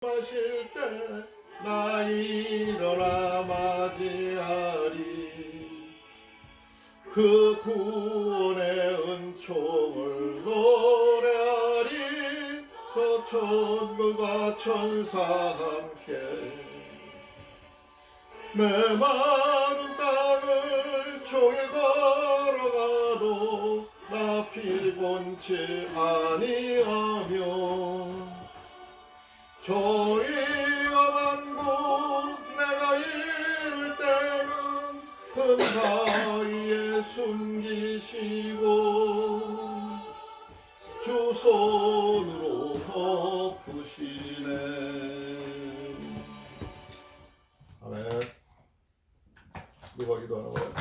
마실 때 나 일어나 맞이하리. 그 구원의 은총을 노래하리. 저 천부가 천사 함께 메마른 땅을 종일 걸어가도 나 피곤치 아니하며 저리와 만국 내가 이를 때는 큰 바위에 숨기시고 주 손으로 덮으시네. 아멘. 누가 기도하는 거야?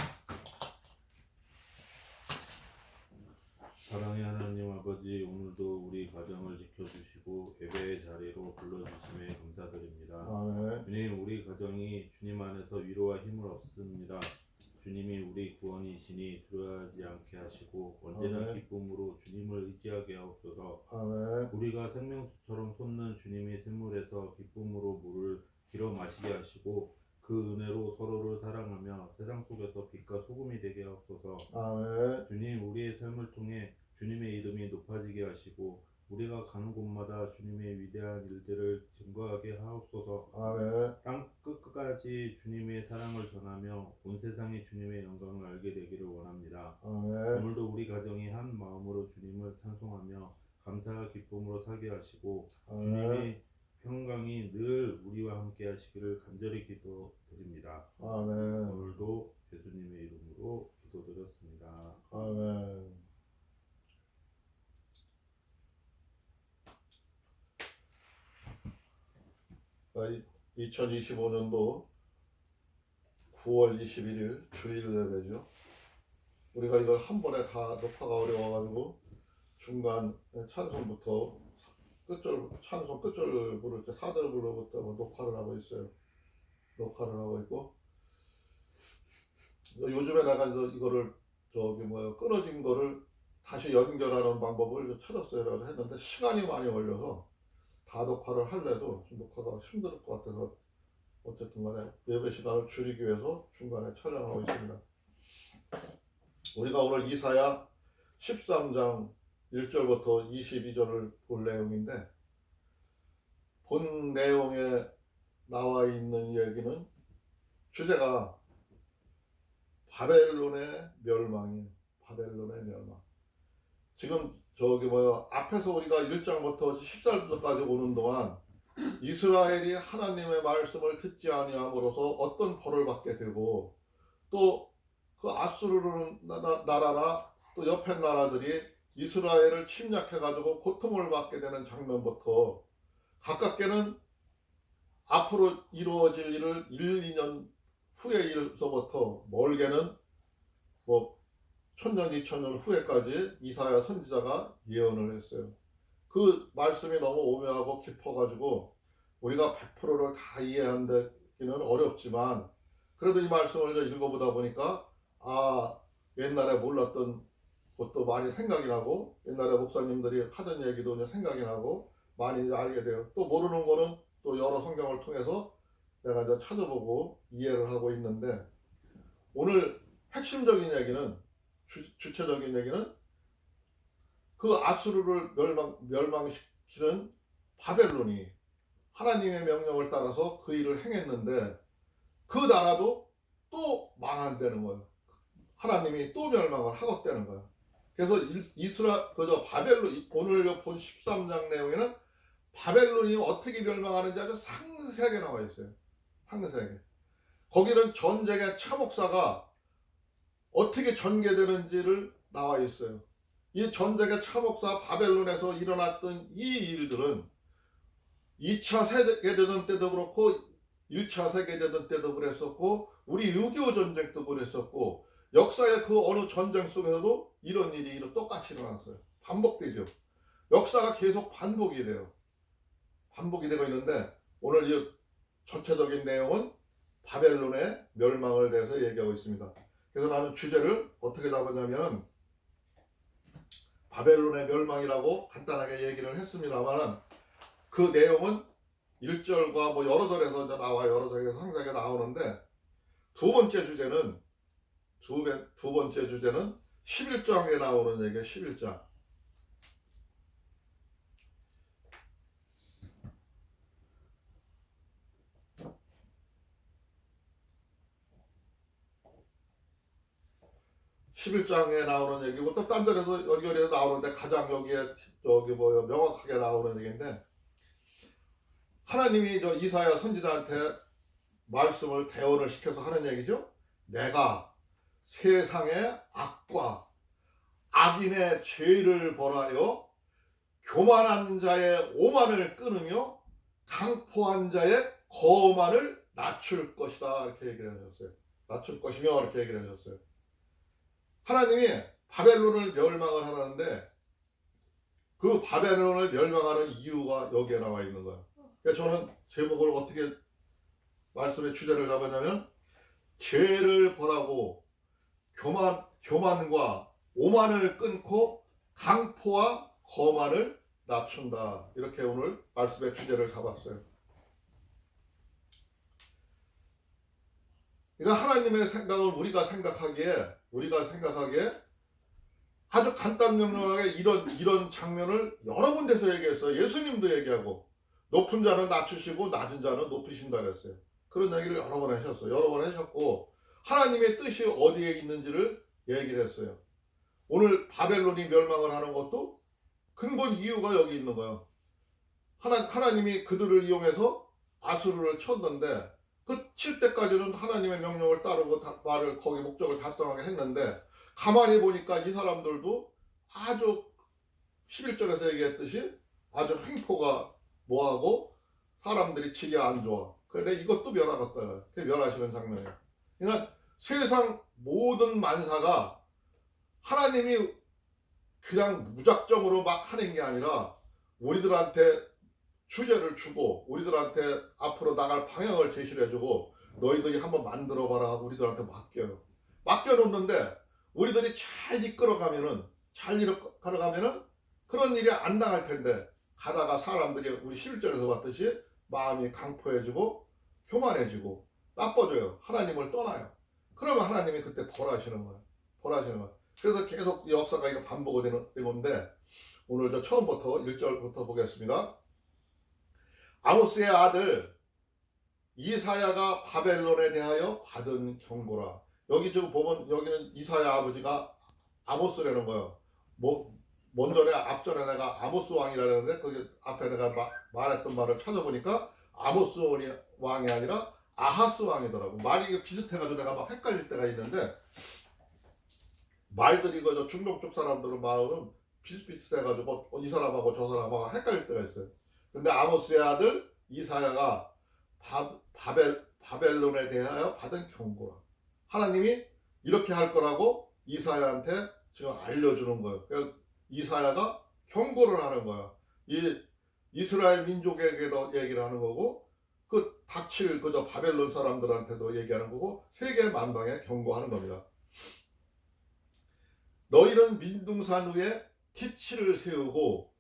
사랑의 하나님 아버지, 오늘도 우리 가정을 지켜주시고 예배의 자리로 불러주심에 감사드립니다. 아멘. 주님, 우리 가정이 주님 안에서 위로와 힘을 얻습니다. 주님이 우리 구원이시니 두려워하지 않게 하시고 언제나 아멘. 기쁨으로 주님을 의지하게 하옵소서. 아멘. 우리가 생명수처럼 솟는 주님의 샘물에서 기쁨으로 물을 길어 마시게 하시고 그 은혜로 서로를 사랑하며 세상 속에서 빛과 소금이 되게 하옵소서. 아멘. 주님, 우리의 삶을 통해 주님의 이름이 높아지게 하시고 우리가 가는 곳마다 주님의 위대한 일들을 증거하게 하옵소서. 아멘. 땅 끝까지 주님의 사랑을 전하며 온 세상이 주님의 영광을 알게 되기를 원합니다. 아멘. 오늘도 우리 가정이 한 마음으로 주님을 찬송하며 감사와 기쁨으로 살게 하시고 주님의 평강이 늘 우리와 함께 하시기를 간절히 기도드립니다. 아멘. 오늘도 예수님의 이름으로 기도드렸습니다. 아멘. 2025년도 9월 21일 주일 예배죠. 우리가 이걸 한 번에 다 녹화가 어려워가지고 중간 찬송부터 끝절 찬송 끝절 부를 때 4절 부르부터 녹화를 하고 있어요. 녹화를 하고 있고 요즘에 내가 이거를 끊어진 거를 다시 연결하는 방법을 찾았어요. 했는데 시간이 많이 걸려서 다 녹화를 할래도 좀 녹화가 힘들 것 같아서 어쨌든 간에 예배 시간을 줄이기 위해서 중간에 촬영하고 있습니다. 우리가 오늘 이사야 13장 1절부터 22절을 볼 내용인데 본 내용에 나와 있는 얘기는 주제가 바벨론의 멸망이에요. 바벨론의 멸망. 지금 앞에서 우리가 1장부터 14절까지 오는 동안 이스라엘이 하나님의 말씀을 듣지 아니함으로써 어떤 벌을 받게 되고 또 그 아수르 나라나 또 옆에 나라들이 이스라엘을 침략해가지고 고통을 받게 되는 장면부터 가깝게는 앞으로 이루어질 일을 1, 2년 후의 일서부터 멀게는 1000년, 2000년 후에까지 이사야 선지자가 예언을 했어요. 그 말씀이 너무 오묘하고 깊어가지고 우리가 100%를 다 이해한다기는 어렵지만 그래도 이 말씀을 읽어보다 보니까 옛날에 몰랐던 것도 많이 생각이 나고 옛날에 목사님들이 하던 얘기도 이제 생각이 나고 많이 알게 돼요. 또 모르는 거는 또 여러 성경을 통해서 내가 이제 찾아보고 이해를 하고 있는데 오늘 핵심적인 얘기는 주체적인 얘기는 그 아수르를 멸망시키는 바벨론이 하나님의 명령을 따라서 그 일을 행했는데 그 나라도 또 망한다는 거예요. 하나님이 또 멸망을 하겠다는 거예요. 그래서 바벨론 오늘 본 13장 내용에는 바벨론이 어떻게 멸망하는지 아주 상세하게 나와 있어요. 상세하게. 거기는 전쟁의 참혹사가 어떻게 전개되는지를 나와 있어요. 이 전쟁의 참혹사 바벨론에서 일어났던 이 일들은 2차 세계대전 때도 그렇고 1차 세계대전 때도 그랬었고 우리 6.25 전쟁 때도 그랬었고 역사의 그 어느 전쟁 속에서도 이런 일이 똑같이 일어났어요. 반복되죠. 역사가 계속 반복이 돼요. 반복이 되고 있는데 오늘 이 전체적인 내용은 바벨론의 멸망을 대해서 얘기하고 있습니다. 그래서 나는 주제를 어떻게 잡았냐면 바벨론의 멸망이라고 간단하게 얘기를 했습니다만 그 내용은 1절과 뭐 여러 절에서 이제 나와 여러 절에서 항상에 나오는데 두 번째 주제는 11장에 나오는 얘기예요. 11장. 11장에 나오는 얘기고 또 딴 데에서 연결해서 나오는데 가장 여기에 저기 뭐 명확하게 나오는 얘기인데 하나님이 저 이사야 선지자한테 말씀을 대언을 시켜서 하는 얘기죠. 내가 세상의 악과 악인의 죄를 벌하여 교만한 자의 오만을 끊으며 강포한 자의 거만을 낮출 것이다 이렇게 얘기를 하셨어요. 낮출 것이며 이렇게 얘기를 하셨어요. 하나님이 바벨론을 멸망을 하는데 그 바벨론을 멸망하는 이유가 여기에 나와 있는 거예요. 그러니까 저는 제목을 어떻게 말씀의 주제를 잡았냐면 죄를 벌하고 교만과 오만을 끊고 강포와 거만을 낮춘다. 이렇게 오늘 말씀의 주제를 잡았어요. 그러니까 하나님의 생각을 우리가 생각하기에 아주 간단명료하게 이런 장면을 여러 군데서 얘기했어요. 예수님도 얘기하고 높은 자는 낮추시고 낮은 자는 높이신다 그랬어요. 그런 얘기를 여러 번 하셨어요. 여러 번 하셨고 하나님의 뜻이 어디에 있는지를 얘기를 했어요. 오늘 바벨론이 멸망을 하는 것도 근본 이유가 여기 있는 거예요. 하나님이 그들을 이용해서 아수르를 쳤는데 그 칠 때까지는 하나님의 명령을 따르고 말을 거기 목적을 달성하게 했는데 가만히 보니까 이 사람들도 아주 11절에서 얘기했듯이 아주 횡포가 뭐하고 사람들이 치기 안 좋아. 그런데 이것도 멸하겠다. 그게 멸하시는 장면이에요. 그러니까 세상 모든 만사가 하나님이 그냥 무작정으로 막 하는 게 아니라 우리들한테 주제를 주고 우리들한테 앞으로 나갈 방향을 제시를 해주고 너희들이 한번 만들어봐라 하고 우리들한테 맡겨요. 맡겨놓는데 우리들이 잘 이끌어가면은 그런 일이 안 당할 텐데 가다가 사람들이 우리 11절에서 봤듯이 마음이 강포해지고 교만해지고 나빠져요. 하나님을 떠나요. 그러면 하나님이 그때 벌하시는 거예요. 그래서 계속 역사가 이거 반복이 되는 건데 오늘 저 처음부터 1절부터 보겠습니다. 아모스의 아들 이사야가 바벨론에 대하여 받은 경고라. 여기 지금 보면 여기는 이사야 아버지가 아모스라는 거예요. 앞전에 내가 아모스 왕이라는데 거기 앞에 내가 말했던 말을 찾아보니까 아모스 왕이 아니라 아하스 왕이더라고. 말이 비슷해가지고 내가 막 헷갈릴 때가 있는데 말들이 저 중동 쪽 사람들은 말은 비슷비슷해가지고 이 사람하고 저 사람하고 헷갈릴 때가 있어요. 근데 아모스의 아들 이사야가 바벨론에 대하여 받은 경고라. 하나님이 이렇게 할 거라고 이사야한테 지금 알려주는 거예요. 그래서 이사야가 경고를 하는 거야. 이 이스라엘 민족에게도 얘기를 하는 거고 그 닥칠 그저 바벨론 사람들한테도 얘기하는 거고 세계 만방에 경고하는 겁니다. 너희는 민둥산 위에 기치를 세우고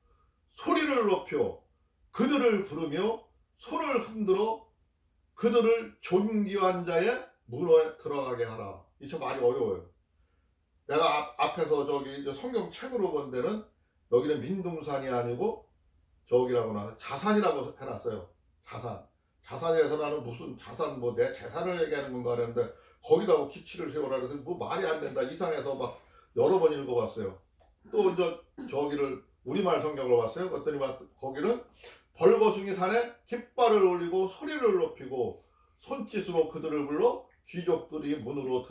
소리를 높여 그들을 부르며 손을 흔들어 그들을 존귀한 자의 문에 들어가게 하라. 이 참 말이 어려워요. 내가 앞에서 저기 성경 책으로 본 데는 여기는 민둥산이 아니고 저기라고나 자산이라고 해놨어요. 자산이라서 나는 무슨 자산 뭐 내 재산을 얘기하는 건가 그랬는데 거기다가 기치를 세우라 그래서 뭐 말이 안 된다 이상해서 막 여러 번 읽어봤어요. 또 이제 저기를 우리말 성경을 봤어요. 그랬더니 거기는 벌거숭이 산에 깃발을 올리고 소리를 높이고 손짓으로 그들을 불러 귀족들이 문으로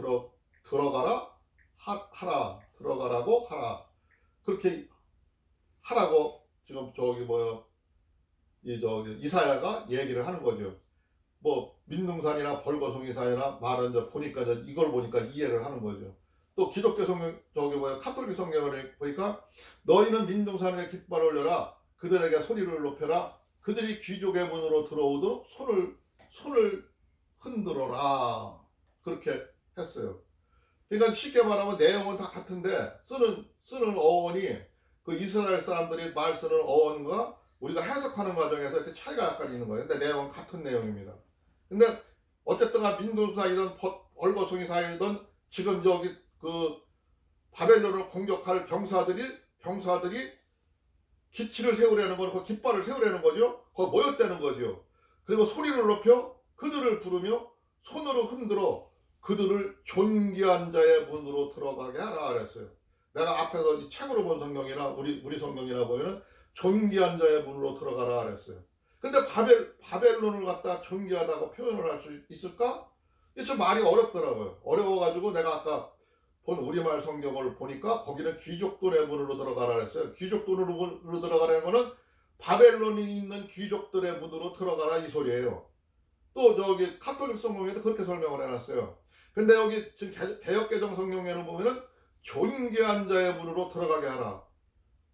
들어가라고 하라. 그렇게 하라고 지금 이사야가 얘기를 하는 거죠. 뭐 민둥산이나 벌거숭이 산이나 말은 이걸 보니까 이해를 하는 거죠. 또 기독교 성경 카톨릭 성경을 보니까 너희는 민둥산에 깃발을 올려라. 그들에게 소리를 높여라. 그들이 귀족의 문으로 들어오도록 손을 흔들어라. 그렇게 했어요. 그러니까 쉽게 말하면 내용은 다 같은데 쓰는 어원이 그 이스라엘 사람들이 말 쓰는 어원과 우리가 해석하는 과정에서 이렇게 차이가 약간 있는 거예요. 근데 내용은 같은 내용입니다. 근데 어쨌든 민둥사이든 벌거숭이사이든 지금 여기 그 바벨론을 공격할 병사들이 기치를 세우려는 거는 그 깃발을 세우려는 거죠. 거기 모였다는 거죠. 그리고 소리를 높여 그들을 부르며 손으로 흔들어 그들을 존귀한 자의 문으로 들어가게 하라 그랬어요. 내가 앞에서 이 책으로 본 성경이나 우리 성경이나 보면은 존귀한 자의 문으로 들어가라 그랬어요. 근데 바벨론을 갖다 존귀하다고 표현을 할 수 있을까? 이게 좀 말이 어렵더라고요. 어려워가지고 내가 아까 본 우리말 성경을 보니까 거기는 귀족들의 문으로 들어가라 그랬어요. 귀족들의 문으로 들어가라는 거는 바벨론이 있는 귀족들의 문으로 들어가라 이 소리예요. 또 저기 카톨릭 성경에도 그렇게 설명을 해놨어요. 근데 여기 지금 개역개정 성경에는 보면은 존귀한 자의 문으로 들어가게 하라.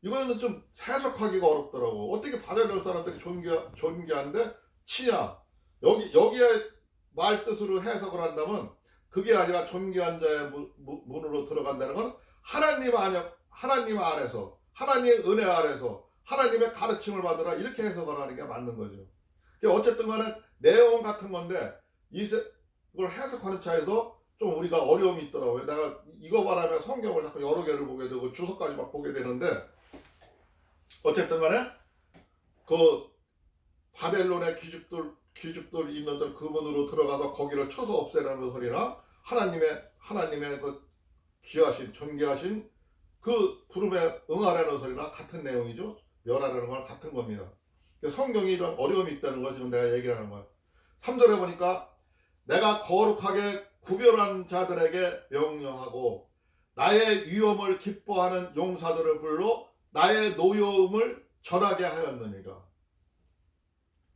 이거는 좀 해석하기가 어렵더라고. 어떻게 바벨론 사람들이 존귀한데 치냐? 여기에 말 뜻으로 해석을 한다면 그게 아니라 존귀한 자의 문으로 들어간다는 건 하나님 안에서 하나님의 은혜 아래서 하나님의 가르침을 받으라 이렇게 해석을 하는 게 맞는 거죠. 어쨌든 간에 내용은 같은 건데 이걸 해석하는 차에서 좀 우리가 어려움이 있더라고요. 내가 이거 바라면 성경을 자꾸 여러 개를 보게 되고 주석까지 막 보게 되는데 어쨌든 간에 그 바벨론의 귀족들 있는 그 문으로 들어가서 거기를 쳐서 없애라는 소리나 하나님의 그 귀하신 존귀하신 그 부름에 응하라는 소리나 같은 내용이죠. 멸하라는 건 같은 겁니다. 성경이 이런 어려움이 있다는 걸 지금 내가 얘기를 하는 거야. 3절에 보니까 내가 거룩하게 구별한 자들에게 명령하고 나의 위엄을 기뻐하는 용사들을 불러 나의 노여움을 전하게 하였느니라.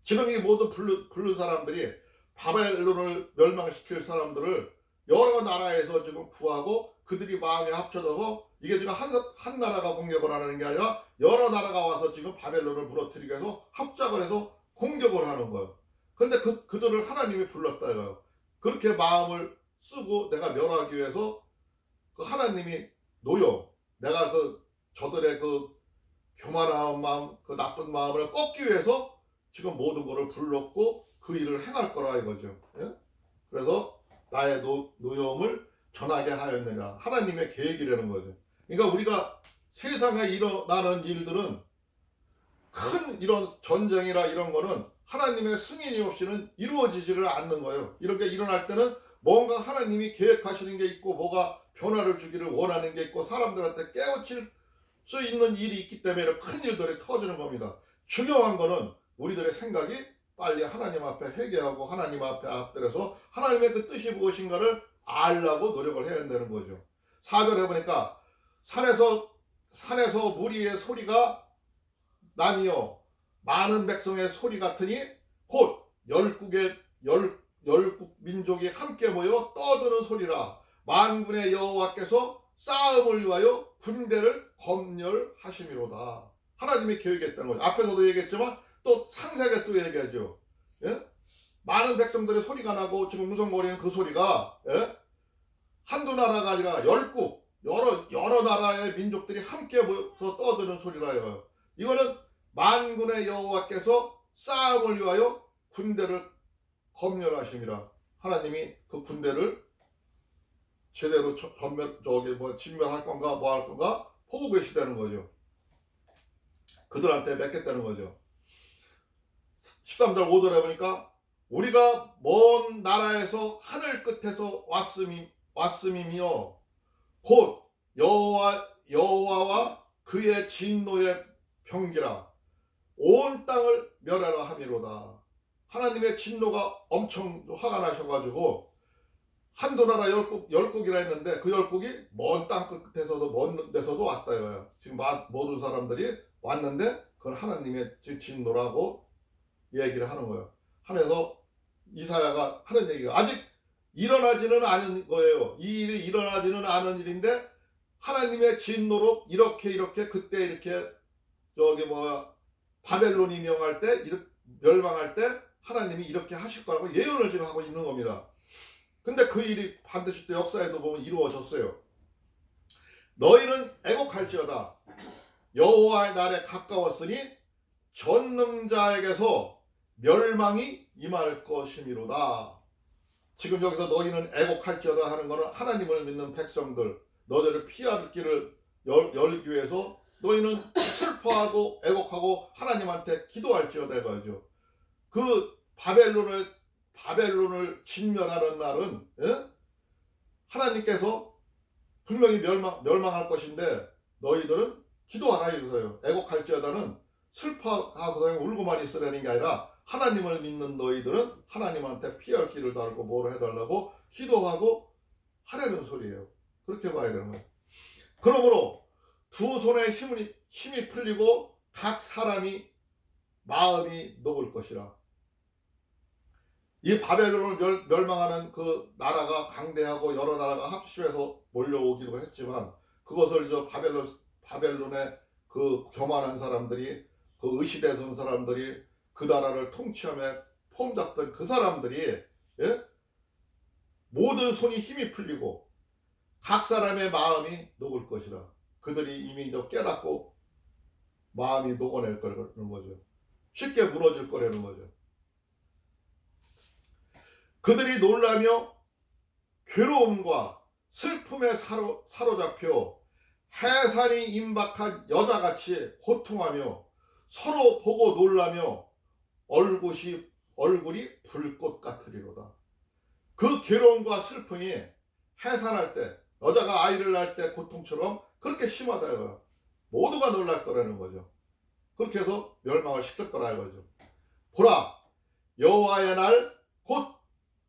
지금 이 모든 부른 사람들이 바벨론을 멸망시킬 사람들을 여러 나라에서 지금 구하고 그들이 마음에 합쳐져서 이게 지금 한 나라가 공격을 하는 게 아니라 여러 나라가 와서 지금 바벨론을 무너뜨리기 위해서 합작을 해서 공격을 하는 거예요. 근데 그들을 하나님이 불렀다 이거예요. 그렇게 마음을 쓰고 내가 멸하기 위해서 그 하나님이 내가 저들의 그 교만한 마음, 그 나쁜 마음을 꺾기 위해서 지금 모든 것을 불렀고 그 일을 행할 거라 이거죠. 예? 그래서 나의 노여움을 전하게 하였느니라. 하나님의 계획이라는 거죠. 그러니까 우리가 세상에 일어나는 일들은 큰 이런 전쟁이라 이런 거는 하나님의 승인이 없이는 이루어지지를 않는 거예요. 이렇게 일어날 때는 뭔가 하나님이 계획하시는 게 있고 뭐가 변화를 주기를 원하는 게 있고 사람들한테 깨우칠 수 있는 일이 있기 때문에 큰 일들이 터지는 겁니다. 중요한 거는 우리들의 생각이 빨리 하나님 앞에 회개하고 하나님 앞에 앞들여서 하나님의 그 뜻이 무엇인가를 알라고 노력을 해야 된다는 거죠. 4절에 보니까 산에서 무리의 소리가 나니요 많은 백성의 소리 같으니 곧 열국 민족이 함께 모여 떠드는 소리라. 만군의 여호와께서 싸움을 위하여 군대를 검열하심이로다. 하나님이 계획했다는 거죠. 앞에서도 얘기했지만 또 상세하게 또 얘기하죠. 예? 많은 백성들의 소리가 나고 지금 웅성거리는 그 소리가 한두 나라가 아니라 여러 나라의 민족들이 함께 모여서 떠드는 소리라요. 이거는 만군의 여호와께서 싸움을 위하여 군대를 검열하심이라. 하나님이 그 군대를 제대로 진멸할 건가 뭐 할 건가 보고 계시다는 거죠. 그들한테 맡겼다는 거죠. 13절 5절에 보니까 우리가 먼 나라에서 하늘 끝에서 왔음이며 곧 여호와와 그의 진노의 병기라. 온 땅을 멸하라 함이로다. 하나님의 진노가 엄청 화가 나셔가지고 한두 나라 열국이라 했는데 그 열국이 먼 땅 끝에서도 먼 데서도 왔다 이거예요. 지금 모든 사람들이 왔는데 그건 하나님의 진노라고 얘기를 하는 거예요. 하면서 이사야가 하는 얘기가 아직 일어나지는 않은 거예요. 이 일이 일어나지는 않은 일인데 하나님의 진노로 이렇게 그때 이렇게 바벨론이 멸망할 때 하나님이 이렇게 하실 거라고 예언을 지금 하고 있는 겁니다. 근데 그 일이 반드시 또 역사에도 보면 이루어졌어요. 너희는 애곡할지어다. 여호와의 날에 가까웠으니 전능자에게서 멸망이 임할 것이미로다. 지금 여기서 너희는 애곡할지어다 하는 것은 하나님을 믿는 백성들, 너희를 피할 길을 열기 위해서 너희는 슬퍼하고 애곡하고 하나님한테 기도할지어다 이거죠. 그 바벨론을 진멸하는 날은, 예? 하나님께서 분명히 멸망할 것인데 너희들은 기도하라 이거예요. 애곡할지어다는 슬퍼하고 그냥 울고만 있으라는 게 아니라 하나님을 믿는 너희들은 하나님한테 피할 길을 달고 뭐를 해달라고 기도하고 하라는 소리예요. 그렇게 봐야 되는 거예요. 그러므로 두 손에 힘이 풀리고 각 사람이 마음이 녹을 것이라. 이 바벨론을 멸망하는 그 나라가 강대하고 여러 나라가 합심해서 몰려오기도 했지만 그것을 바벨론의 그 교만한 사람들이, 그 의시대선 사람들이, 그 나라를 통치하며 폼 잡던 그 사람들이, 예? 모든 손이 힘이 풀리고 각 사람의 마음이 녹을 것이라. 그들이 이미 깨닫고 마음이 녹아낼 거라는 거죠. 쉽게 무너질 거라는 거죠. 그들이 놀라며 괴로움과 슬픔에 사로잡혀 해산이 임박한 여자같이 고통하며 서로 보고 놀라며 얼굴이 불꽃 같으리로다. 그 괴로움과 슬픔이 해산할 때, 여자가 아이를 낳을 때 고통처럼 그렇게 심하다 이거야. 모두가 놀랄 거라는 거죠. 그렇게 해서 멸망을 시킬 거라 이거죠. 보라, 여호와의 날 곧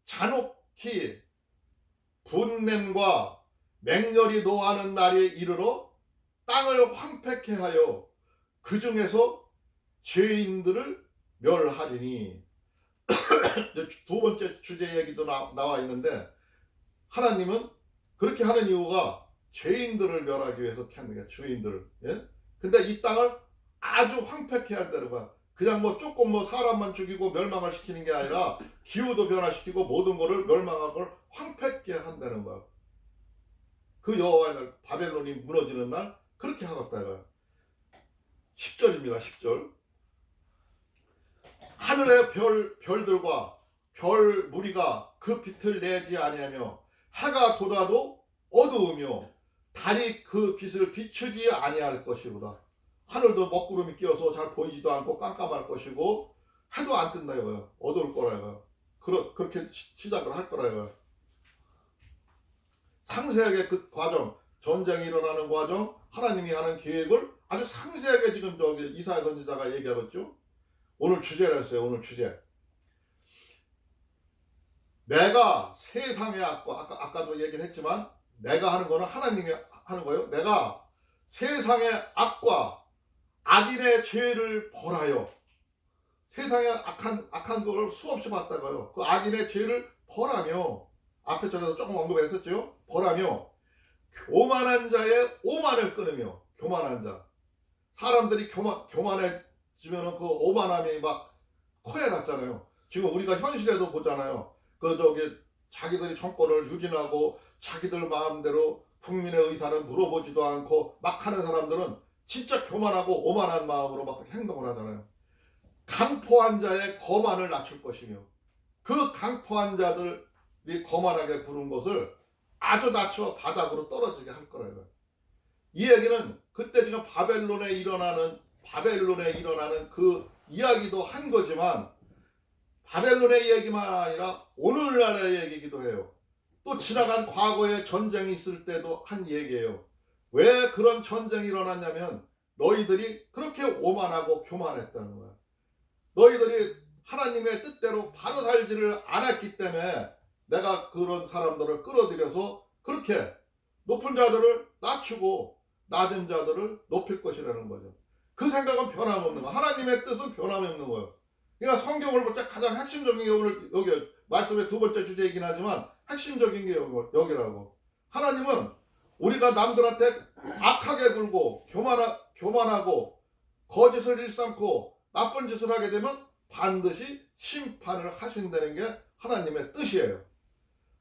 잔혹히 분냄과 맹렬히 노하는 날에 이르러 땅을 황폐케 하여 그 중에서 죄인들을 멸하리니. 두 번째 주제 얘기도 나와 있는데 하나님은 그렇게 하는 이유가 죄인들을 멸하기 위해서 하는 거야. 죄인들을. 예? 근데 이 땅을 아주 황폐케 한다는 거야. 그냥 조금 사람만 죽이고 멸망을 시키는 게 아니라 기후도 변화시키고 모든 거를 멸망하고 황폐케 한다는 거야. 그 여호와의 날, 바벨론이 무너지는 날 그렇게 하겠다 이거야. 10절입니다. 10절. 하늘의 별들과 별 무리가 그 빛을 내지 아니하며 해가 돋아도 어두우며 달이 그 빛을 비추지 아니할 것이로다. 하늘도 먹구름이 끼어서 잘 보이지도 않고 깜깜할 것이고 해도 안 뜬다 이거예요. 어두울 거라 이거예요. 그렇게 시작을 할 거라 이거예요. 상세하게 그 과정, 전쟁이 일어나는 과정, 하나님이 하는 계획을 아주 상세하게 지금 이사야 선지자가 얘기하고 있죠. 오늘 주제를 했어요. 오늘 주제. 내가 세상의 악과, 아까도 얘기를 했지만 내가 하는 거는 하나님이 하는 거예요. 내가 세상의 악과 악인의 죄를 벌하여, 세상에 악한 거를 수없이 봤다고요. 그 악인의 죄를 벌하며, 앞에 전에도 조금 언급했었죠. 벌하며 교만한 자의 오만을 끊으며. 교만한 자, 사람들이 교만해지면 그 오만함이 막 코에 닿잖아요. 지금 우리가 현실에도 보잖아요. 자기들이 정권을 유진하고 자기들 마음대로 국민의 의사를 물어보지도 않고 막 하는 사람들은 진짜 교만하고 오만한 마음으로 막 행동을 하잖아요. 강포한 자의 거만을 낮출 것이며 그 강포한 자들이 거만하게 구른 것을 아주 낮춰 바닥으로 떨어지게 할 거라고요. 이 얘기는 그때 지금 바벨론에 일어나는 그 이야기도 한 거지만 바벨론의 얘기만 아니라 오늘날의 얘기이기도 해요. 또 지나간 과거에 전쟁이 있을 때도 한 얘기예요. 왜 그런 전쟁이 일어났냐면 너희들이 그렇게 오만하고 교만했다는 거야. 너희들이 하나님의 뜻대로 바로 살지를 않았기 때문에 내가 그런 사람들을 끌어들여서 그렇게 높은 자들을 낮추고 낮은 자들을 높일 것이라는 거죠. 그 생각은 변함없는 거야. 하나님의 뜻은 변함없는 거예요. 그러니까 성경을 볼 때 가장 핵심적인 게 오늘 여기 말씀의 두 번째 주제이긴 하지만 핵심적인 게 여기라고. 하나님은 우리가 남들한테 악하게 굴고 교만하고 거짓을 일삼고 나쁜 짓을 하게 되면 반드시 심판을 하신다는 게 하나님의 뜻이에요.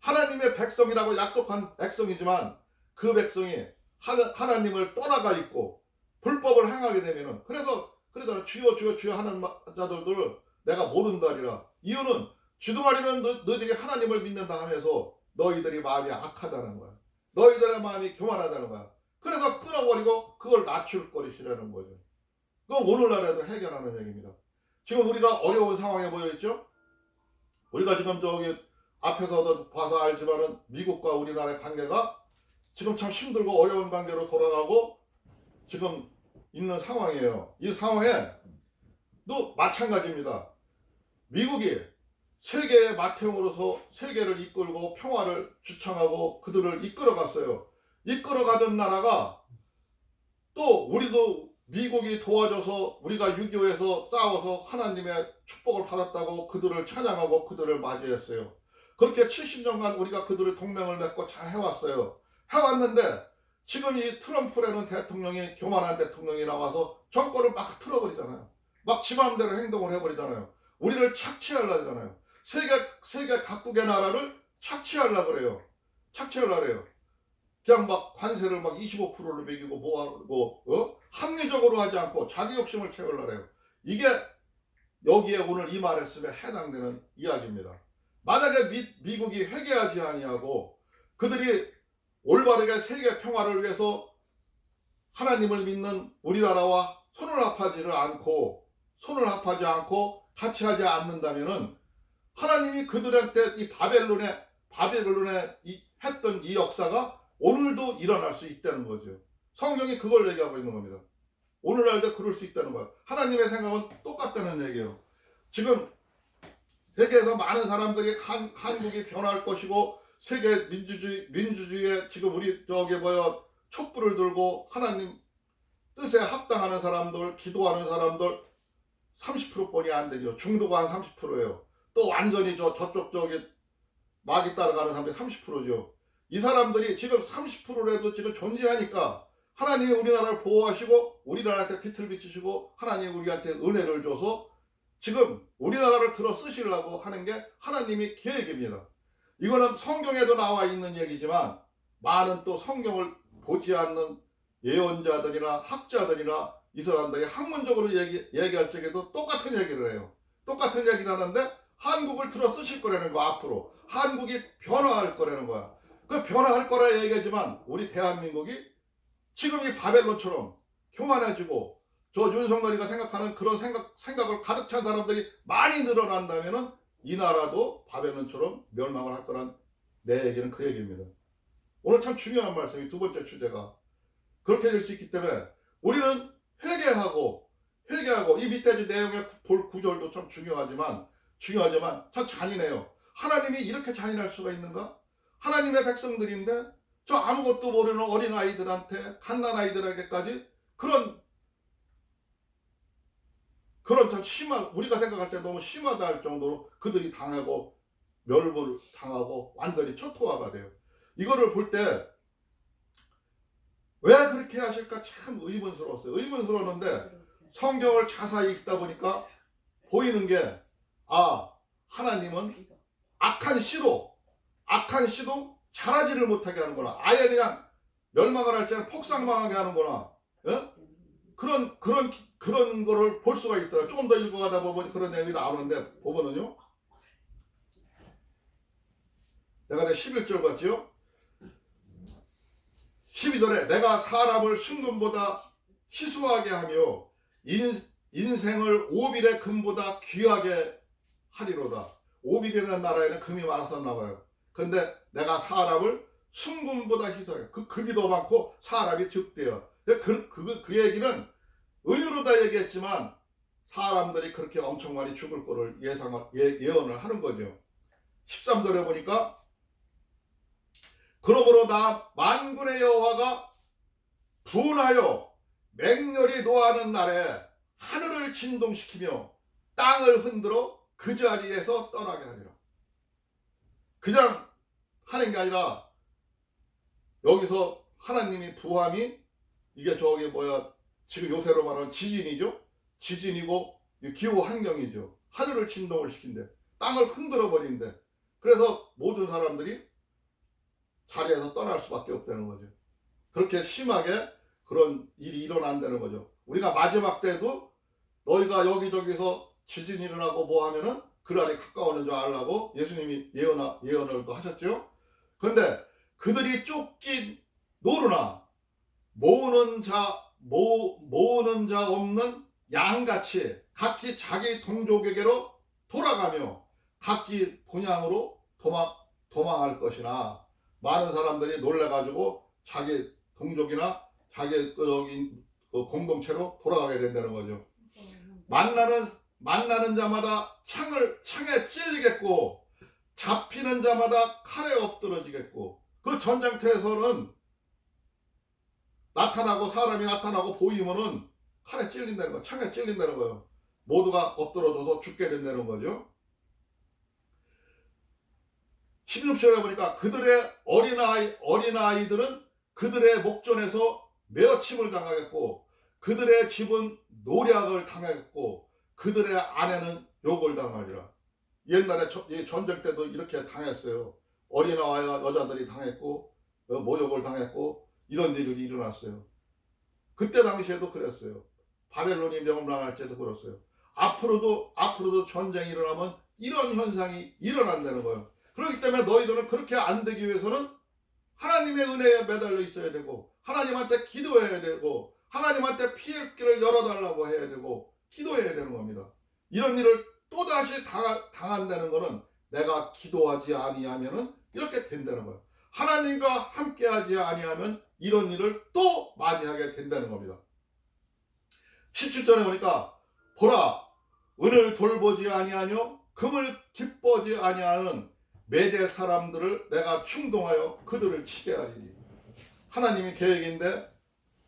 하나님의 백성이라고 약속한 백성이지만 그 백성이 하나님을 떠나가 있고 불법을 행하게 되면은, 그래서 그러더라. 주여 주여 주여 하는 자들을 내가 모른다리라. 이유는 주둥아리는 너희들이 하나님을 믿는다 하면서 너희들이 마음이 악하다는 거야. 너희들의 마음이 교만하다는 거야. 그래서 끊어버리고 그걸 낮출거리시라는 거죠. 그건 오늘날에도 해결하는 얘기입니다. 지금 우리가 어려운 상황에 보여있죠. 우리가 지금 저기 앞에서도 봐서 알지만은 미국과 우리나라의 관계가 지금 참 힘들고 어려운 관계로 돌아가고 지금 있는 상황이에요. 이 상황에도 마찬가지입니다. 미국이 세계의 맏형으로서 세계를 이끌고 평화를 주창하고 그들을 이끌어갔어요. 이끌어가던 나라가 또 우리도 미국이 도와줘서 우리가 6.25에서 싸워서 하나님의 축복을 받았다고 그들을 찬양하고 그들을 맞이했어요. 그렇게 70년간 우리가 그들의 동맹을 맺고 잘 해왔어요. 해왔는데 지금 이 트럼프라는 대통령이 교만한 대통령이 나와서 정권을 막 틀어버리잖아요. 막 지 마음대로 행동을 해버리잖아요. 우리를 착취하려고 하잖아요. 세계 각국의 나라를 착취하려고 그래요. 착취하려고 그래요. 그냥 막 관세를 막 25%를 매기고 뭐하고 합리적으로 하지 않고 자기 욕심을 채우려고 해요. 이게 여기에 오늘 이 말씀에 해당되는 이야기입니다. 만약에 미국이 회개하지 아니하고 그들이 올바르게 세계 평화를 위해서 하나님을 믿는 우리나라와 손을 합하지 않고 같이 하지 않는다면은 하나님이 그들한테 이 바벨론에 했던 이 역사가 오늘도 일어날 수 있다는 거죠. 성경이 그걸 얘기하고 있는 겁니다. 오늘날도 그럴 수 있다는 거예요. 하나님의 생각은 똑같다는 얘기예요. 지금 세계에서 많은 사람들이 한국이 변할 것이고 세계 민주주의에 지금 우리 촛불을 들고 하나님 뜻에 합당하는 사람들, 기도하는 사람들 30%뿐이 안 되죠. 중도가 한 30%예요. 또 완전히 저쪽 마귀 따라가는 사람들이 30%죠. 이 사람들이 지금 30%라도 지금 존재하니까 하나님이 우리나라를 보호하시고 우리나라한테 빛을 비추시고 하나님이 우리한테 은혜를 줘서 지금 우리나라를 들어 쓰시려고 하는 게 하나님의 계획입니다. 이거는 성경에도 나와 있는 얘기지만 많은 또 성경을 보지 않는 예언자들이나 학자들이나 이 사람들이 학문적으로 얘기할 적에도 똑같은 얘기를 해요. 똑같은 얘기를 하는데 한국을 들어 쓰실 거라는 거. 앞으로 한국이 변화할 거라는 거야. 그 변화할 거라 얘기하지만 우리 대한민국이 지금 이 바벨론처럼 교만해지고 저 윤석열이가 생각하는 그런 생각을 가득 찬 사람들이 많이 늘어난다면은 이 나라도 바벨론처럼 멸망을 할 거란 내 얘기는 그 얘기입니다. 오늘 참 중요한 말씀이 두 번째 주제가 그렇게 될 수 있기 때문에 우리는 회개하고 이 밑에 내용의 볼 구절도 참 중요하지만 참 잔인해요. 하나님이 이렇게 잔인할 수가 있는가? 하나님의 백성들인데 저 아무것도 모르는 어린아이들한테 갓난아이들에게까지 그런 참 심한, 우리가 생각할 때 너무 심하다 할 정도로 그들이 당하고 멸벌 당하고 완전히 초토화가 돼요. 이거를 볼 때 왜 그렇게 하실까 참 의문스러웠어요. 의문스러웠는데 성경을 자세히 읽다 보니까 보이는 게 하나님은 악한 씨도 자라지를 못하게 하는구나. 아예 그냥 멸망을 할 때는 폭삭망하게 하는구나. 예? 그런 거를 볼 수가 있더라. 조금 더 읽어가다 보면 그런 내용이 나오는데 보면은요. 내가 11절 봤지요? 12절에 내가 사람을 순금보다 희수하게 하며 인생을 오빌의 금보다 귀하게 하리로다. 오빌이라는 나라에는 금이 많았었나 봐요. 근데 내가 사람을 순금보다 희수하게, 그 금이 더 많고 사람이 적대요. 그 얘기는 은유로다 얘기했지만 사람들이 그렇게 엄청 많이 죽을 거를 예언을 하는 거죠. 13절에 보니까 그러므로 나 만군의 여호와가 분하여 맹렬히 노하는 날에 하늘을 진동시키며 땅을 흔들어 그 자리에서 떠나게 하리라. 그냥 하는 게 아니라 여기서 하나님이 부함이 이게 지금 요새로 말하는 지진이죠. 지진이고 기후 환경이죠. 하늘을 진동을 시킨대. 땅을 흔들어 버린대. 그래서 모든 사람들이 자리에서 떠날 수밖에 없다는 거죠. 그렇게 심하게 그런 일이 일어난다는 거죠. 우리가 마지막 때도 너희가 여기저기서 지진이 일어나고 뭐 하면은 그날이 가까워오는 줄 알라고 예수님이 예언을 또 하셨죠. 그런데 그들이 쫓긴 노루나 모으는 자 없는 양같이 각기 자기 동족에게로 돌아가며 각기 본향으로 도망할 것이나, 많은 사람들이 놀래가지고 자기 동족이나 자기 그 공동체로 돌아가게 된다는 거죠. 만나는 자마다 창에 찔리겠고 잡히는 자마다 칼에 엎드러지겠고, 그 전쟁터에서는 사람이 나타나고 보이면은 칼에 찔린다는 거예요. 창에 찔린다는 거예요. 모두가 엎드러져서 죽게 된다는 거죠. 16절에 보니까 그들의 어린아이들은 그들의 목전에서 매어침을 당하겠고 그들의 집은 노략을 당하겠고 그들의 아내는 욕을 당하리라. 옛날에 전쟁 때도 이렇게 당했어요. 어린아이와 여자들이 당했고 모욕을 당했고 이런 일이 일어났어요. 그때 당시에도 그랬어요. 바벨론이 명랑할 때도 그랬어요. 앞으로도 전쟁이 일어나면 이런 현상이 일어난다는 거예요. 그렇기 때문에 너희들은 그렇게 안 되기 위해서는 하나님의 은혜에 매달려 있어야 되고 하나님한테 기도해야 되고 하나님한테 피할 길을 열어달라고 해야 되고 기도해야 되는 겁니다. 이런 일을 또다시 당한다는 것은 내가 기도하지 아니하면은 이렇게 된다는 거예요. 하나님과 함께하지 아니하면 이런 일을 또 맞이하게 된다는 겁니다. 17절에 보니까 보라, 은을 돌보지 아니하뇨 금을 기뻐하지 아니하는 메대 사람들을 내가 충동하여 그들을 치게 하리니. 하나님의 계획인데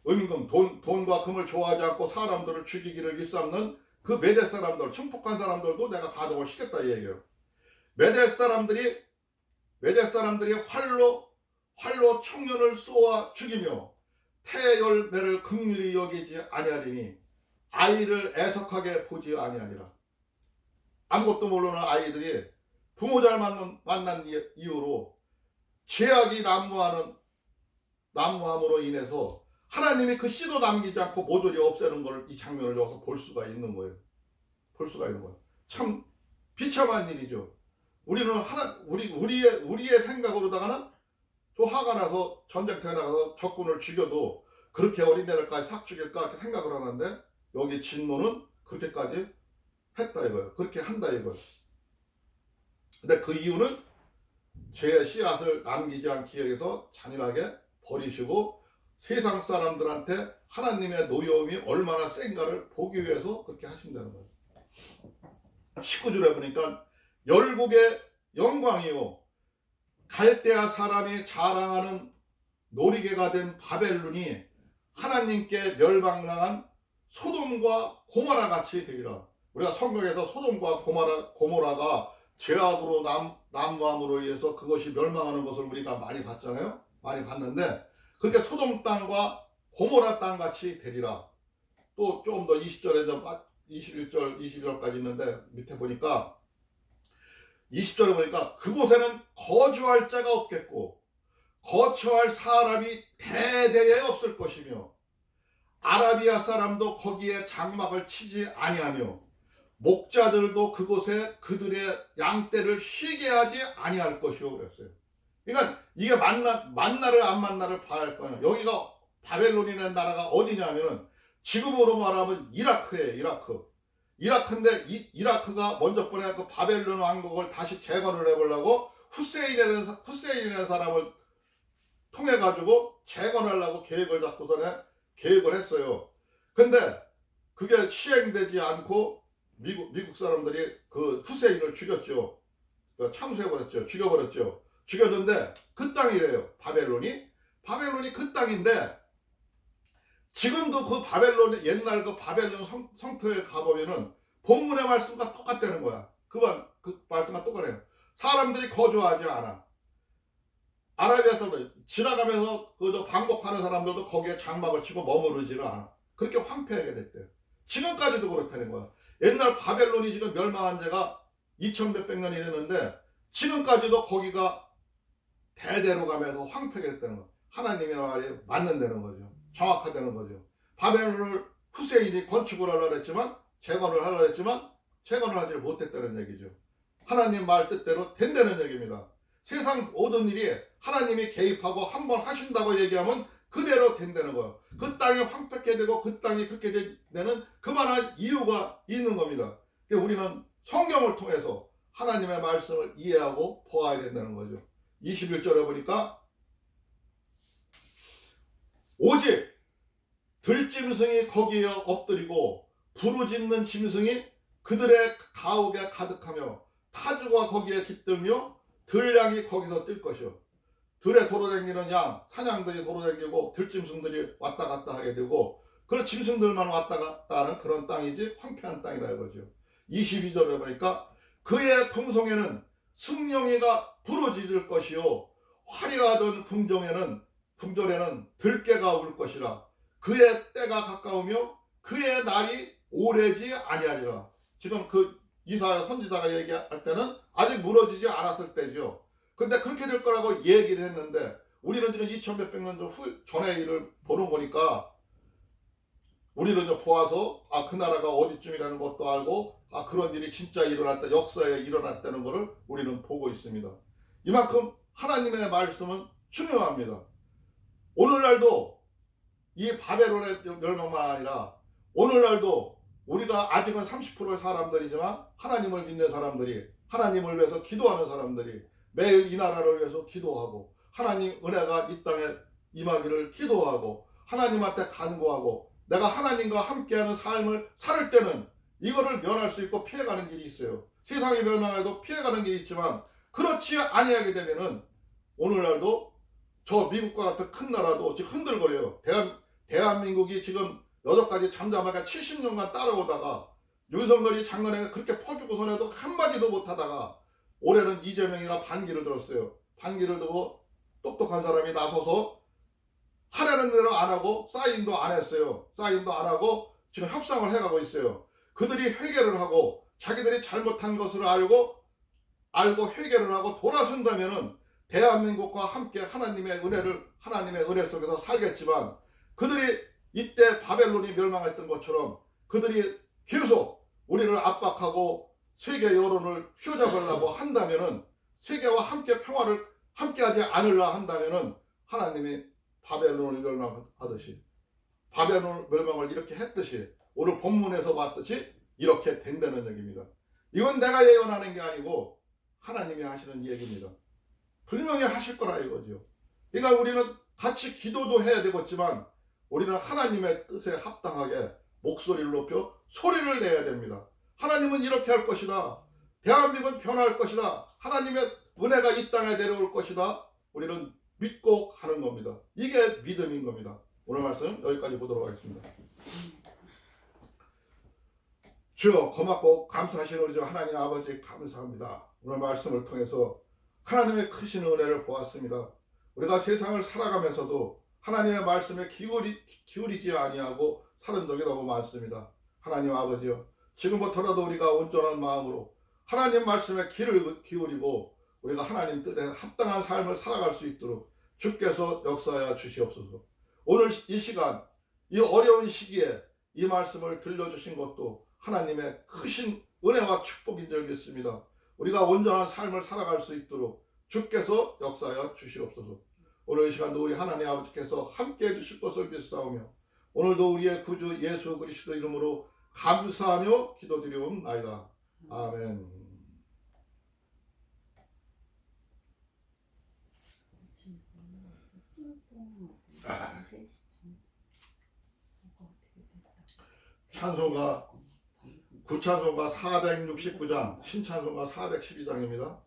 은금, 돈과 금을 좋아하지 않고 사람들을 죽이기를 일삼는 그 메대 사람들, 충폭한 사람들도 내가 가동을 시켰다 이 얘기예요. 메대 사람들이 활로 청년을 쏘아 죽이며 태열매를 긍휼히 여기지 아니하리니 아이를 애석하게 보지 아니하리라. 아무것도 모르는 아이들이 부모 잘 만난 이유로 죄악이 난무함으로 인해서 하나님이 그 씨도 남기지 않고 모조리 없애는 걸 이 장면을 여기서 볼 수가 있는 거예요. 참 비참한 일이죠. 우리는 우리의 생각으로다가는 저 화가 나서 전쟁터에 나가서 적군을 죽여도 그렇게 어린애들까지 싹 죽일까 이렇게 생각을 하는데 여기 진노는 그렇게까지 했다 이거예요. 그렇게 한다 이거예요. 근데 그 이유는 죄의 씨앗을 남기지 않기 위해서 잔인하게 버리시고 세상 사람들한테 하나님의 노여움이 얼마나 센가를 보기 위해서 그렇게 하신다는 거예요. 19절에 보니까 열국의 영광이요 갈대아 사람이 자랑하는 놀이개가 된 바벨론이 하나님께 멸망당한 소돔과 고모라 같이 되리라. 우리가 성경에서 소돔과 고모라가 죄악으로 난무함으로 인해서 그것이 멸망하는 것을 우리가 많이 봤잖아요. 많이 봤는데 그렇게 소돔 땅과 고모라 땅 같이 되리라. 또 조금 더 20절에 21절 22절까지 있는데 밑에 보니까 20절에 보니까 그곳에는 거주할 자가 없겠고 거처할 사람이 대대에 없을 것이며 아라비아 사람도 거기에 장막을 치지 아니하며 목자들도 그곳에 그들의 양떼를 쉬게 하지 아니할 것이요 그랬어요. 그러니까 이게 만나를 안 만나를 봐야 할 거예요. 여기가 바벨론이라는 나라가 어디냐면은 지금으로 말하면 이라크예요. 이라크인데 이라크가 먼저 번에 그 바벨론 왕국을 다시 재건을 해보려고 후세인이라는 사람을 통해 가지고 재건하려고 계획을 잡고서는 계획을 했어요. 근데 그게 시행되지 않고 미국 사람들이 그 후세인을 죽였죠. 참수해버렸죠. 죽여버렸죠. 죽였는데 그 땅이래요. 바벨론이 그 땅인데 지금도 그 바벨론 옛날 그 바벨론 성터에 가보면은 본문의 말씀과 똑같다는 거야. 그 말씀과 똑같아요. 사람들이 거주하지 않아. 아라비아 사람들 지나가면서 그저 방목하는 사람들도 거기에 장막을 치고 머무르지를 않아. 그렇게 황폐하게 됐대요. 지금까지도 그렇다는 거야. 옛날 바벨론이 지금 멸망한 지가 2000몇백 년이 됐는데 지금까지도 거기가 대대로 가면서 황폐하게 됐다는 거야. 하나님의 말이 맞는다는 거죠. 정확하다는 거죠. 바벨론을 후세인이 건축을 하려고 했지만 재건을 하려고 했지만 재건을 하지 못했다는 얘기죠. 하나님 말 뜻대로 된다는 얘기입니다. 세상 모든 일이 하나님이 개입하고 한번 하신다고 얘기하면 그대로 된다는 거예요. 그 땅이 황폐게 되고 그 땅이 그렇게 되는 그만한 이유가 있는 겁니다. 우리는 성경을 통해서 하나님의 말씀을 이해하고 보아야 된다는 거죠. 21절에 보니까 오직 들짐승이 거기에 엎드리고 부르짖는 짐승이 그들의 가옥에 가득하며 타주가 거기에 깃들며 들양이 거기서 뜰 것이요. 들에 도로다니는 양, 사냥들이 도로다니고 들짐승들이 왔다 갔다 하게 되고 그런 짐승들만 왔다 갔다 하는 그런 땅이지 황폐한 땅이라 이거죠. 22절에 보니까 그의 궁성에는 승룡이가 부르짖을 것이요 화려하던 궁전에는 들깨가 울 것이라. 그의 때가 가까우며 그의 날이 오래지 아니하리라. 지금 그 이사야 선지자가 얘기할 때는 아직 무너지지 않았을 때죠. 근데 그렇게 될 거라고 얘기를 했는데 우리는 지금 2000몇백 년 전의 일을 보는 거니까 우리는 이제 보아서 그 나라가 어디쯤이라는 것도 알고 그런 일이 진짜 일어났다, 역사에 일어났다는 것을 우리는 보고 있습니다. 이만큼 하나님의 말씀은 중요합니다. 오늘날도 이 바벨론의 멸망만 아니라 오늘날도 우리가 아직은 30%의 사람들이지만 하나님을 믿는 사람들이, 하나님을 위해서 기도하는 사람들이 매일 이 나라를 위해서 기도하고 하나님 은혜가 이 땅에 임하기를 기도하고 하나님한테 간구하고 내가 하나님과 함께하는 삶을 살 때는 이거를 면할 수 있고 피해가는 길이 있어요. 세상이 멸망해도 피해가는 길이 있지만 그렇지 아니하게 되면은 오늘날도 저 미국과 같은 큰 나라도 지금 흔들거려요. 대한민국이 지금 여기까지 잠잠하게 70년간 따라오다가 윤석열이 작년에 그렇게 퍼주고선에도 한마디도 못하다가 올해는 이재명이가 반기를 들었어요. 반기를 들고 똑똑한 사람이 나서서 하라는 대로 안 하고 사인도 안 했어요. 사인도 안 하고 지금 협상을 해가고 있어요. 그들이 회개를 하고 자기들이 잘못한 것을 알고 회개를 하고 돌아선다면은 대한민국과 함께 하나님의 은혜 속에서 살겠지만 그들이 이때 바벨론이 멸망했던 것처럼 그들이 계속 우리를 압박하고 세계 여론을 휘어잡으려고 한다면은 세계와 함께 평화를 함께하지 않으려 한다면은 하나님이 바벨론을 멸망하듯이 바벨론 멸망을 이렇게 했듯이 오늘 본문에서 봤듯이 이렇게 된다는 얘기입니다. 이건 내가 예언하는 게 아니고 하나님이 하시는 얘기입니다. 분명히 하실 거라 이거죠. 그러니까 우리는 같이 기도도 해야 되겠지만 우리는 하나님의 뜻에 합당하게 목소리를 높여 소리를 내야 됩니다. 하나님은 이렇게 할 것이다. 대한민국은 변화할 것이다. 하나님의 은혜가 이 땅에 내려올 것이다. 우리는 믿고 하는 겁니다. 이게 믿음인 겁니다. 오늘 말씀 여기까지 보도록 하겠습니다. 주여 고맙고 감사하신 우리 주 하나님 아버지 감사합니다. 오늘 말씀을 통해서 하나님의 크신 은혜를 보았습니다. 우리가 세상을 살아가면서도 하나님의 말씀에 기울이지 아니하고 사는 적이 너무 많습니다. 하나님 아버지요, 지금부터라도 우리가 온전한 마음으로 하나님 말씀에 귀를 기울이고 우리가 하나님 뜻에 합당한 삶을 살아갈 수 있도록 주께서 역사하여 주시옵소서. 오늘 이 시간, 이 어려운 시기에 이 말씀을 들려주신 것도 하나님의 크신 은혜와 축복인 줄 믿습니다. 우리가 온전한 삶을 살아갈 수 있도록 주께서 역사하여 주시옵소서. 오늘 이 시간도 우리 하나님 아버지께서 함께해 주실 것을 믿사오며 오늘도 우리의 구주 예수 그리스도 이름으로 감사하며 기도드리옵나이다. 아멘. 찬송가 구찬송가 469장, 신찬송가 412장입니다.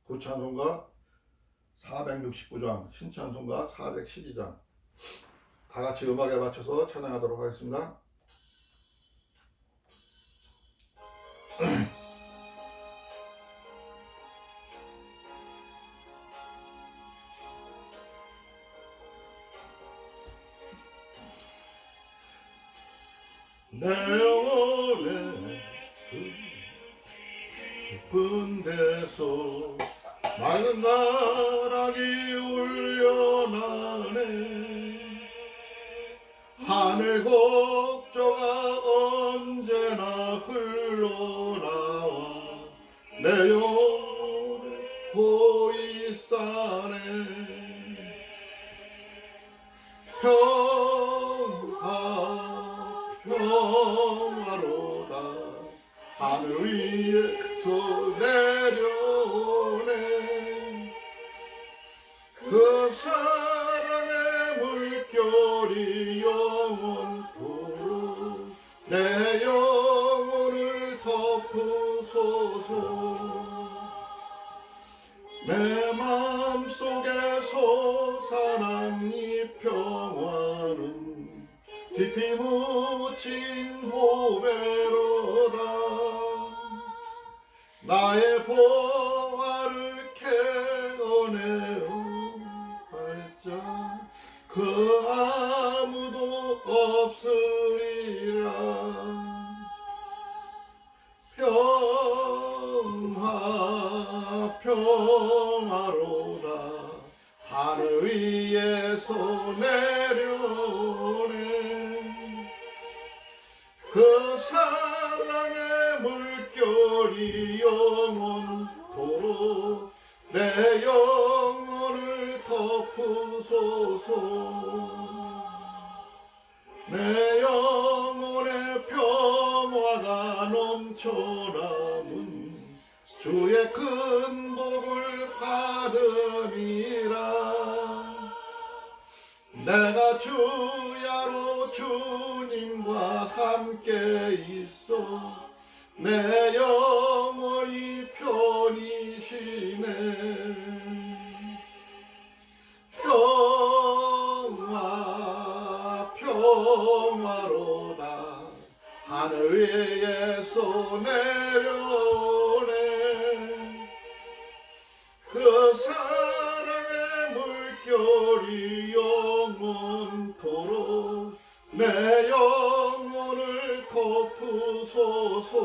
구찬송가 469장, 신찬송가 412장. 다 같이 음악에 맞춰서 찬양하도록 하겠습니다. 내 영혼의 깊은 데서 맑은 가락이 울려나네 하늘 곡조가 언제나 흘러나와 내 영혼을 고이 싸네 평화로다 하늘 위에서 내려오네 그 사랑의 물결이 영원토록 내 영혼을 덮으소서 내 마음속에 솟아난 이 평화는 깊이 묻힌 보배로다 나의 보화를 캐어내어 발자 그 아무도 없으리라 평화로다 하늘 위에서 내려오네 그 사랑의 물결이 영원토록 내 영혼을 덮으소서 내 영혼의 평화가 넘쳐남은 주의 큰 복을 받으리라 내가 주야로 주님과 함께 있어 내 영혼이 편히 쉬네 평화로다 하늘 위에서 내려오네 그 사랑의 물결이 영원토록 내 영혼을 덮으소서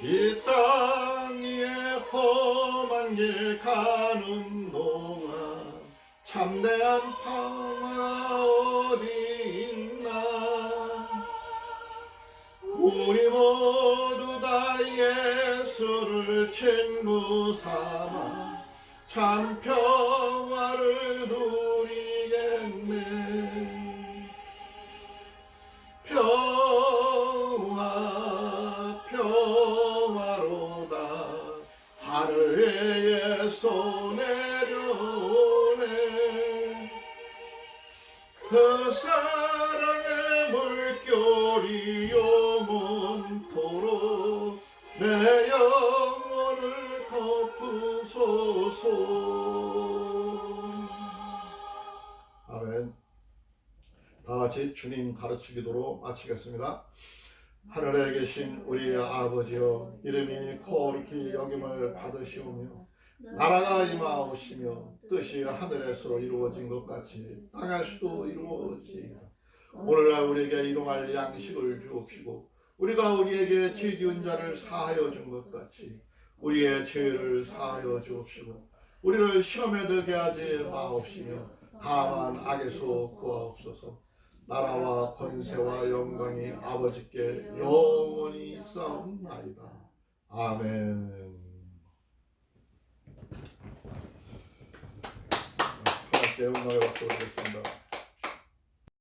이 땅 위에 험한 길 가는 동안 참대한 평화 어디 있나 우리 모두 다 예수를 친구 삼아 참 평화를 누리겠네 평화로다 하늘 위에서 내려오네 그 사랑의 물결이 영원토록 내 영혼을 덮으소서 아멘 다같이 주님 가르치기도로 마치겠습니다. 하늘에 계신 우리 아버지여 이름이 거룩히 여김을 받으시오며 나라가 임하옵시며 뜻이 하늘에서 이루어진 것 같이 땅에서도 이루어지이다. 오늘날 우리에게 일용할 양식을 주옵시고 우리가 우리에게 죄 지은 자를 사하여 준 것 같이 우리의 죄를 사하여 주옵시고 우리를 시험에 들게 하지 마옵시며 다만 악에서 구하옵소서. 나라와 권세와 영광이 아버지께 영원히 있사옵나이다. 아멘. 하나님께 영광의 박수 올리겠습니다.